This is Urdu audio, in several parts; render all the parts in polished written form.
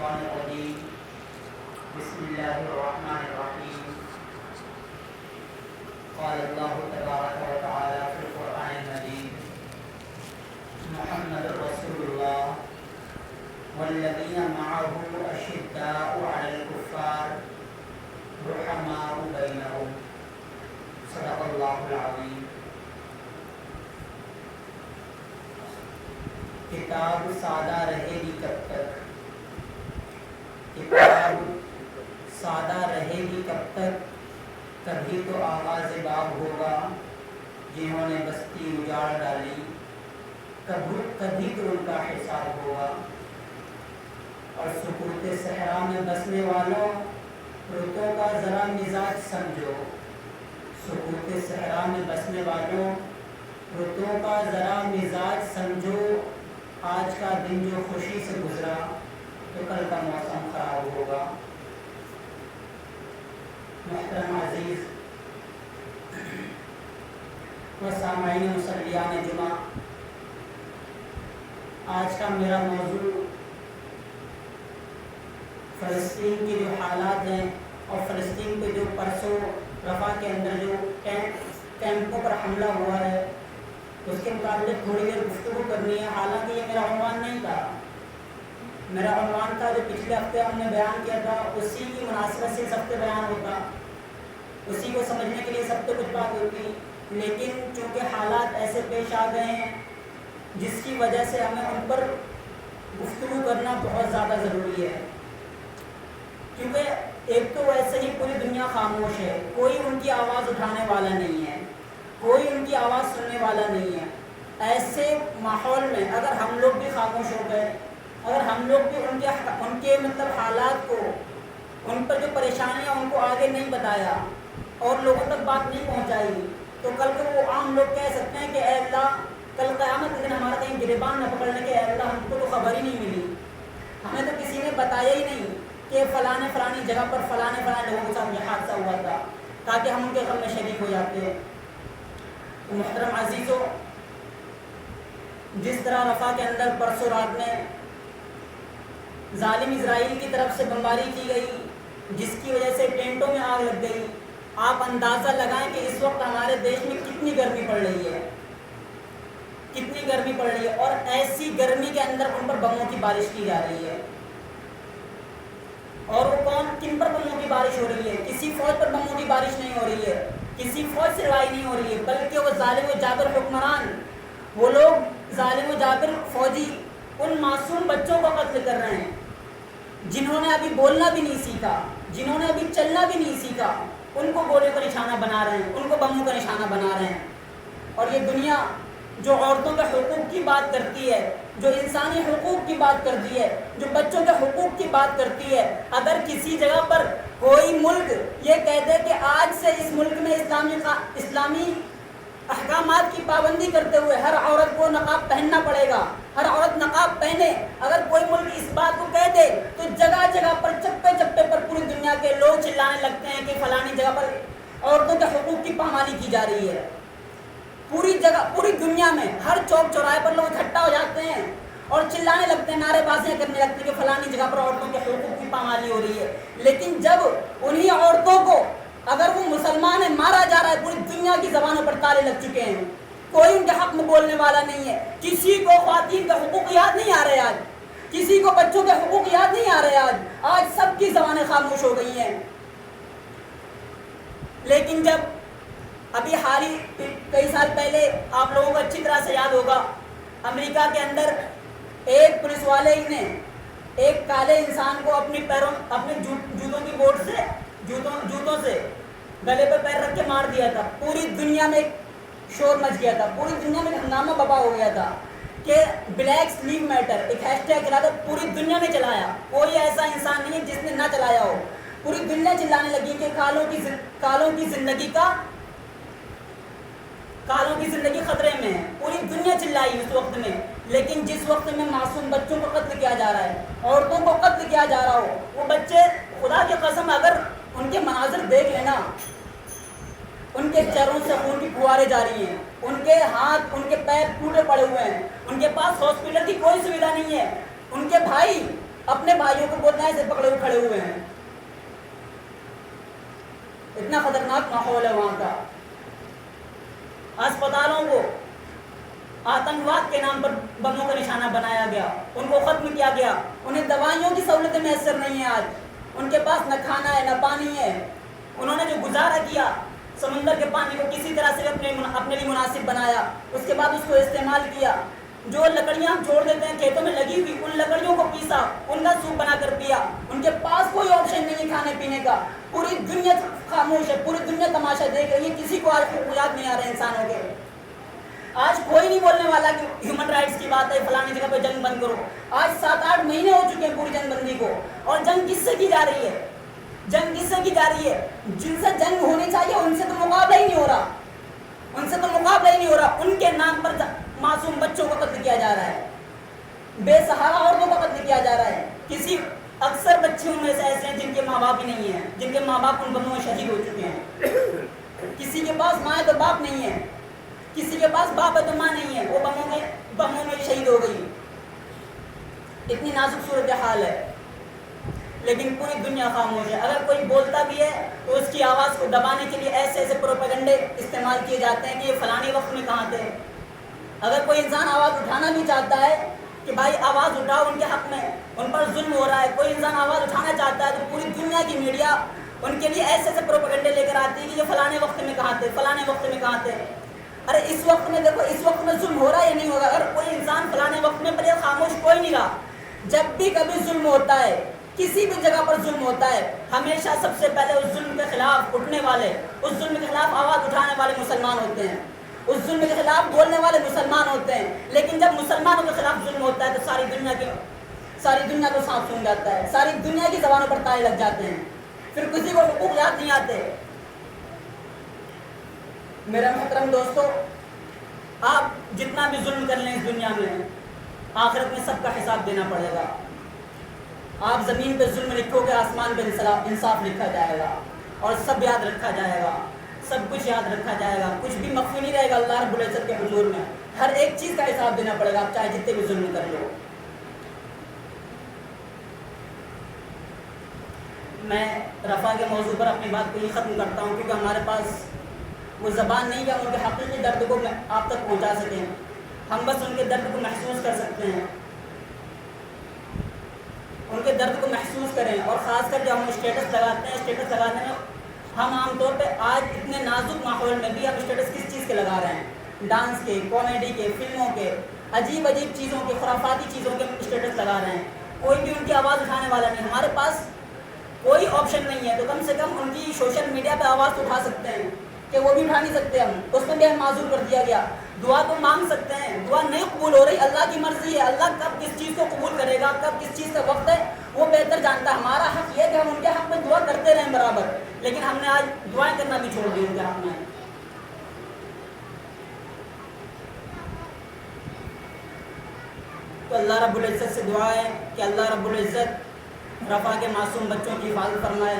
الشيطان الرجيم بسم الله الرحمن الرحيم قال الله تبارك وتعالى في القرآن المجيد محمد رسول الله والذين معه أشداء على الكفار رحماء بينهم صدق الله العظيم. کتاب سادہ رہے گی کب تک، کتاب سادہ رہے گی کب تک، کبھی تو آغاز باب ہوگا جنہوں نے بستی اجاڑ ڈالی، کبھی تو ان کا حساب ہوگا. اور سکوت صحرا میں بسنے والوں رتوں کا ذرا مزاج سمجھو، سکوت صحرا میں بسنے والوں رتوں کا ذرا مزاج سمجھو. آج کا دن جو خوشی سے گزرا تو کل کا موسم خراب ہوگا. محترم عزیز و سامعین مسلیان جمعہ، آج کا میرا موضوع فلسطین کی جو حالات ہیں اور فلسطین پہ جو پرسوں رفح کے اندر جو کیمپوں پر حملہ ہوا ہے اس کے متعلق تھوڑی دیر گفتگو کرنی ہے. حالانکہ یہ میرا عنوان نہیں تھا، میرا عنوان تھا جو پچھلے ہفتے ہم نے بیان کیا تھا، اسی کی مناسبت سے سب سے بیان ہوتا، اسی کو سمجھنے کے لیے سب سے کچھ بات ہوتی. لیکن چونکہ حالات ایسے پیش آ گئے ہیں جس کی وجہ سے ہمیں ان پر گفتگو کرنا بہت زیادہ ضروری ہے. کیونکہ ایک تو ویسے ہی پوری دنیا خاموش ہے، کوئی ان کی آواز اٹھانے والا نہیں ہے، کوئی ان کی آواز سننے والا نہیں ہے. ایسے ماحول میں اگر ہم لوگ بھی خاموش ہو گئے، اگر ہم لوگ بھی ان کے مطلب حالات کو، ان پر جو پریشانیاں ان کو آگے نہیں بتایا اور لوگوں تک بات نہیں پہنچائی، تو کل کو وہ عام لوگ کہہ سکتے ہیں کہ اے اللہ کل قیامت کے دن ہمارا کہیں گریبان نہ پکڑنے کے، اے اللہ ہم کو تو خبر ہی نہیں ملی، ہمیں تو کسی نے بتایا ہی نہیں کہ فلانی جگہ پر فلانے لوگوں کے ساتھ یہ حادثہ ہوا تھا، تاکہ ہم ان کے غم میں شریک ہو جاتے. محترم عزیزو، جس طرح رفح کے اندر پرسوں رات میں ظالم اسرائیل کی طرف سے بمباری کی گئی، جس کی وجہ سے ٹینٹوں میں آگ لگ گئی، آپ اندازہ لگائیں کہ اس وقت ہمارے دیش میں کتنی گرمی پڑ رہی ہے، کتنی گرمی پڑ رہی ہے. اور ایسی گرمی کے اندر ان پر بموں کی بارش کی جا رہی ہے. اور وہ کن پر بموں کی بارش ہو رہی ہے؟ کسی فوج پر بموں کی بارش نہیں ہو رہی ہے، کسی فوج سے لڑائی نہیں ہو رہی ہے، بلکہ وہ ظالم و جابر حکمران، وہ لوگ ظالم و جابر فوجی ان معصوم بچوں کو قتل کر رہے ہیں جنہوں نے ابھی بولنا بھی نہیں سیکھا، جنہوں نے ابھی چلنا بھی نہیں سیکھا. ان کو گولے کا نشانہ بنا رہے ہیں، ان کو بموں کا نشانہ بنا رہے ہیں. اور یہ دنیا جو عورتوں کے حقوق کی بات کرتی ہے، جو انسانی حقوق کی بات کرتی ہے، جو بچوں کے حقوق کی بات کرتی ہے، اگر کسی جگہ پر کوئی ملک یہ کہتے کہ آج سے اس ملک میں اسلامی احکامات کی پابندی کرتے ہوئے ہر عورت کو نقاب پہننا پڑے گا، ہر عورت نقاب پہنے، اگر کوئی ملک اس بات کو کہہ دے تو جگہ جگہ پر چپے پر پوری دنیا کے لوگ چلانے لگتے ہیں کہ فلانی جگہ پر عورتوں کے حقوق کی پامالی کی جا رہی ہے. پوری دنیا میں ہر چوک چوراہے پر لوگ اکٹھا ہو جاتے ہیں اور چلانے لگتے ہیں، نعرے بازیاں کرنے لگتے ہیں کہ فلانی جگہ پر عورتوں کے حقوق کی پامالی ہو رہی ہے. لیکن جب انہی عورتوں کو، اگر وہ مسلمان ہیں، مارا جا رہا ہے، پوری دنیا کی زبانوں پر تالے لگ چکے ہیں، کوئی ان کے حق میں بولنے والا نہیں ہے. کسی کو خواتین کے حقوق یاد نہیں آ رہے، آج کسی کو بچوں کے حقوق یاد نہیں آ رہے، آج سب کی زبانیں خاموش ہو گئی ہیں. لیکن جب ابھی حال ہی کئی سال پہلے آپ لوگوں کو اچھی طرح سے یاد ہوگا، امریکہ کے اندر ایک پولیس والے نے ایک کالے انسان کو اپنے جوتوں کی بوٹ سے، جوتوں سے گلے پہ پیر رکھ کے مار دیا تھا. پوری دنیا میں شور مچ گیا تھا، پوری دنیا میں ہنگامہ بپا ہو گیا تھا کہ بلیکس لیو میٹر ایک ہیش ٹیگ چلا تھا، پوری دنیا نے چلایا. کوئی ایسا انسان نہیں ہے جس نے نہ چلایا ہو. پوری دنیا چلانے لگی کہ کالوں کی زندگی خطرے میں ہے. پوری دنیا چلائی اس وقت میں. لیکن جس وقت میں معصوم بچوں کو قتل کیا جا رہا ہے، عورتوں کو قتل کیا جا رہا ہو، وہ بچے خدا کی قسم اگر ان کے مناظر دیکھ لینا، ان کے چہروں سے خون کی فواریں جاری ہیں، ان کے ہاتھ ان کے پیر ٹوٹے پڑے ہوئے ہیں، ان کے پاس ہاسپٹل کی کوئی سویدھا نہیں ہے. ان کے بھائی اپنے بھائیوں کو بولنا ہے ایسے پکڑے ہوئے کھڑے ہوئے ہیں. اتنا خطرناک ماحول ہے وہاں کا. اسپتالوں کو آتنکواد کے نام پر بموں کا نشانہ بنایا گیا, ان کو ختم کیا گیا. انہیں دوائیوں کی سہولتیں میسر نہیں ہیں آج, ان کے پاس نہ کھانا ہے نہ پانی ہے. انہوں نے جو گزارا کیا سمندر کے پانی کو کسی طرح سے اپنے لیے مناسب بنایا, اس کے بعد اس کو استعمال کیا. جو لکڑیاں ہم چھوڑ دیتے ہیں کھیتوں میں لگی ہوئی, ان لکڑیوں کو پیسا, ان کا سوپ بنا کر پیا. ان کے پاس کوئی آپشن نہیں ہے کھانے پینے کا. پوری دنیا خاموش ہے, پوری دنیا تماشا دیکھ رہی ہے, کسی کو آج یاد نہیں آ رہے انسانوں کے. آج کوئی نہیں بولنے والا کہ ہیومن رائٹس کی بات ہے, فلانی جگہ پہ جنگ بند کرو. آج 7-8 مہینے ہو چکے ہیں پوری جنگ بندی کو, اور جنگ کس سے کی جا رہی ہے؟ جنگ کس سے کی جا رہی ہے؟ جن سے جنگ ہونی چاہیے ان سے تو مقابلہ ہی نہیں ہو رہا, ان سے تو مقابلہ ہی نہیں ہو رہا. ان کے نام پر معصوم بچوں کو قتل کیا جا رہا ہے, بے سہارا عورتوں کو قتل کیا جا رہا ہے. اکثر بچوں میں سے ایسے ہیں جن کے ماں باپ ہی نہیں ہیں, جن کے ماں باپ ان بموں میں شہید ہو چکے ہیں. کسی کے پاس ماں ہے تو باپ نہیں ہے, کسی کے پاس باپ ہے تو ماں نہیں ہے, وہ بموں میں شہید ہو گئی. اتنی نازک صورتحال ہے, لیکن پوری دنیا خاموش ہے. اگر کوئی بولتا بھی ہے تو اس کی آواز کو دبانے کے لیے ایسے ایسے پروپیگنڈے استعمال کیے جاتے ہیں کہ یہ فلانے وقت میں کہاں تھے. اگر کوئی انسان آواز اٹھانا بھی چاہتا ہے کہ بھائی آواز اٹھاؤ ان کے حق میں, ان پر ظلم ہو رہا ہے, کوئی انسان آواز اٹھانا چاہتا ہے تو پوری دنیا کی میڈیا ان کے لیے ایسے ایسے پروپیگنڈے لے کر آتی ہے کہ یہ فلانے وقت میں کہاں تھے, فلانے وقت میں کہاں تھے. ارے اس وقت میں دیکھو, اس وقت میں ظلم ہو رہا ہے یا نہیں ہو رہا. اگر کوئی انسان فلانے وقت میں پر خاموش کوئی نہیں رہا. جب بھی کبھی ظلم ہوتا ہے, کسی بھی جگہ پر ظلم ہوتا ہے, ہمیشہ سب سے پہلے اس ظلم کے خلاف اٹھنے والے, اس ظلم کے خلاف آواز اٹھانے والے مسلمان ہوتے ہیں, اس ظلم کے خلاف بولنے والے مسلمان ہوتے ہیں. لیکن جب مسلمانوں کے خلاف ظلم ہوتا ہے تو ساری دنیا کو سانپ سونگ جاتا ہے, ساری دنیا کی زبانوں پر تالے لگ جاتے ہیں, پھر کسی کو حقوق یاد نہیں آتے. میرا محترم دوستو, آپ جتنا بھی ظلم کر لیں اس دنیا میں, آخرت میں سب کا حساب دینا پڑے گا. آپ زمین پہ ظلم لکھو گے, آسمان پہ انصاف لکھا جائے گا, اور سب یاد رکھا جائے گا, سب کچھ یاد رکھا جائے گا, کچھ بھی مخفی نہیں رہے گا اللہ رب العزت کے حضور میں. ہر ایک چیز کا حساب دینا پڑے گا, آپ چاہے جتنے بھی ظلم کر لو. میں رفع کے موضوع پر اپنی بات کو یہ ختم کرتا ہوں, کیونکہ ہمارے پاس وہ زبان نہیں کہ ہم ان کے حقیقی درد کو آپ تک پہنچا سکیں. ہم بس ان کے درد کو محسوس کر سکتے ہیں, ان کے درد کو محسوس کریں. اور خاص کر جب ہم اسٹیٹس لگاتے ہیں, اسٹیٹس لگانے میں ہم عام طور پہ آج اتنے نازک ماحول میں بھی ہم اسٹیٹس کس چیز کے لگا رہے ہیں, ڈانس کے, کامیڈی کے, فلموں کے, عجیب عجیب چیزوں کے, خرافاتی چیزوں کے اسٹیٹس لگا رہے ہیں. کوئی بھی ان کی آواز اٹھانے والا نہیں. ہمارے پاس کوئی آپشن نہیں ہے, تو کم سے کم ان کی سوشل میڈیا پہ آواز تو اٹھا سکتے ہیں, کہ وہ بھی اٹھا نہیں سکتے ہم, اس میں بھی ہم معذور کر دیا گیا. دعا تو مانگ سکتے ہیں, دعا نہیں قبول ہو رہی, اللہ کی مرضی ہے, اللہ کب کس چیز کو قبول کرے گا, کب کس چیز کا وقت ہے وہ بہتر جانتا ہے. ہمارا حق یہ ہے کہ ہم ان کے حق میں دعا کرتے رہیں برابر, لیکن ہم نے آج دعائیں کرنا بھی چھوڑ دی ان کے حق میں. تو اللہ رب العزت سے دعا ہے کہ اللہ رب العزت رفع کے معصوم بچوں کی حفاظت فرمائے,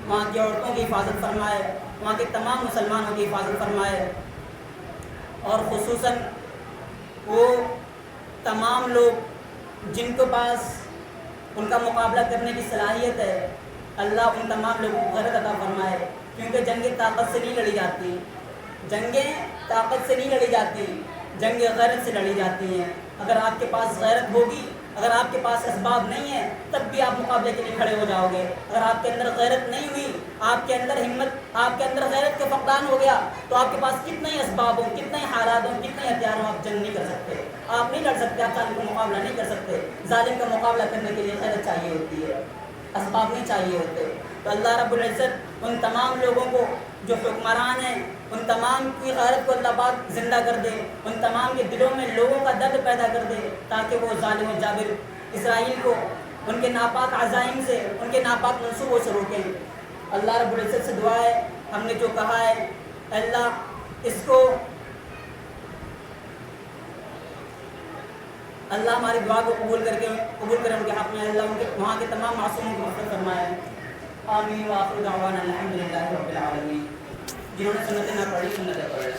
وہاں کی عورتوں کی حفاظت فرمائے, وہاں کے تمام مسلمانوں کی حفاظت فرمائے, اور خصوصاً وہ تمام لوگ جن کے پاس ان کا مقابلہ کرنے کی صلاحیت ہے, اللہ ان تمام لوگوں کو غیرت عطا فرمائے. کیونکہ جنگیں طاقت سے نہیں لڑی جاتی, جنگیں طاقت سے نہیں لڑی جاتی, جنگیں غیرت سے لڑی جاتی ہیں. اگر آپ کے پاس غیرت ہوگی, اگر آپ کے پاس اسباب نہیں ہیں, تب بھی آپ مقابلے کے لیے کھڑے ہو جاؤ گے. اگر آپ کے اندر غیرت نہیں ہوئی, آپ کے اندر ہمت, آپ کے اندر غیرت کا فقدان ہو گیا, تو آپ کے پاس کتنے ہی اسباب ہوں, کتنے ہی حالات ہوں, کتنے ہتھیار ہوں, آپ جنگ نہیں کر سکتے, آپ نہیں لڑ سکتے, آپ ظالم کا مقابلہ نہیں کر سکتے. ظالم کا مقابلہ کرنے کے لیے غیرت چاہیے ہوتی ہے, اسباب نہیں چاہیے ہوتے. تو اللہ رب العزت ان تمام لوگوں کو جو حکمران ہیں, ان تمام کی غیرت کو اللہ پاک زندہ کر دے, ان تمام کے دلوں میں لوگوں کا درد پیدا کر دے, تاکہ وہ ظالم و جابر اسرائیل کو ان کے ناپاک عزائم سے, ان کے ناپاک منصوبوں سے روکیں. اللہ رب العزت سے دعا ہے, ہم نے جو کہا ہے اللہ اس کو, اللہ ہماری دعا کو قبول کرے ان کے حق میں. اللہ ان کے وہاں کے تمام معصوموں کو مغفرت فرمائے. آمین. وآخر دعوانا الحمدللہ رب العالمین. جنہوں نے سنتیں نہ پڑھی سنتیں پڑھ لیں.